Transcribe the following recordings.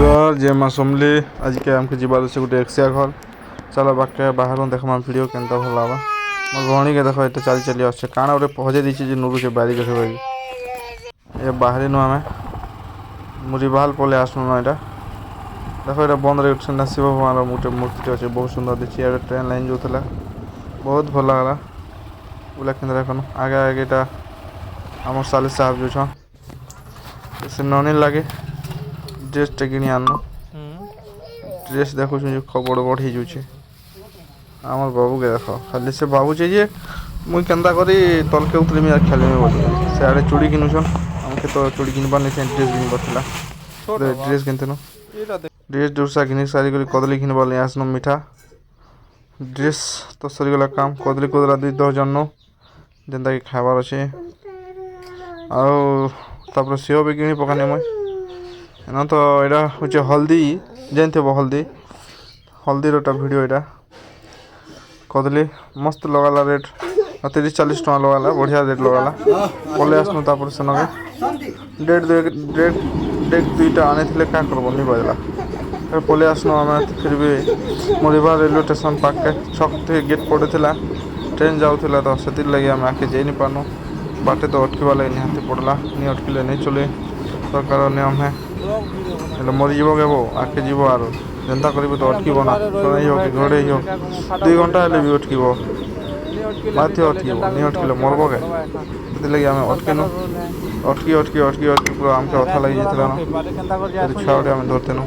परिवार जे माँ समली आज के आमके जीवार अच्छे गोटे एक्सिया घर चलो बाके बाहर देखमा वीडियो केनता भल लगा मोर भौणी के देख एत चली चली आसे काण गोटे पहजे दीची जे नुरु के बारी के ये बाहरी नु आमे मुरीबाल पले आसनु ना एटा देखो ये बंद रे शिव भगवान गोटे मूर्ति अच्छे बहुत सुंदर दिखी ट्रेन लाइन जो बहुत भल लगा बोला कि आगे आगे इटा आम साली साहब जो छन से ननी लगे ड्रेस टे कि आन ड्रेस देखु बड़ बड़ हो आमर बाबू के देख खाली से बाबू चाहिए मुई केन्ता करी तलके उतरमी यार खेलमी बोली सियाड़े चूड़ी किनुछन आमके तो चूड़ी किनबार नहीं ड्रेस किनबार ड्रेस किनतेनु ड्रेस डोसा घिनी सारी कर कदली घिनबार नहीं आसनु मिठा ड्रेस तो सरीगला काम कदली कदला 2-10 जन जेनता कि खाबार अच्छे आउ सेव भी किणी पकाने मुई एना तो यहाँ हूँ हल्दी जानते हल्दी हल्दीर वीडियो यहाँ कदली मस्त लगाला रेट 30-40 टका लगाला बढ़िया रेट लगाला पलि आसनु तापर से नगे डेट दुईटा आनी क्या करब नहीं बजला फिर पलि आसनु आम फिर भी मुरीबार रेलवे स्टेशन पाके छक गेट पड़े ट्रेन जाऊला तो से लगे आम आके जाई नहीं पार्नु बाटे तो अटकवा लगे निहाती पड़ला नहीं अटकिले नहीं चले सरकार नियम है मरीज के वो आके जीव आर जेनता कर तो अटक ना नहीं हो कि घरे हो 2 घंटा हेल्ले भी अटक बाध्य अटक नहीं अटकिले मरब के लगे आम अटकेनु अटकी अटकी अटकी अटकी पूरा आमके अथा लगी जाता छुआ आम धरतेनु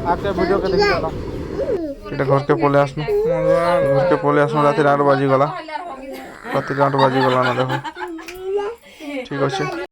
ये घर के पलि आसनु घर के पलि आसनु रात 8 बाजिगला रात 8 बाजिगला ना देखो ठीक अच्छे।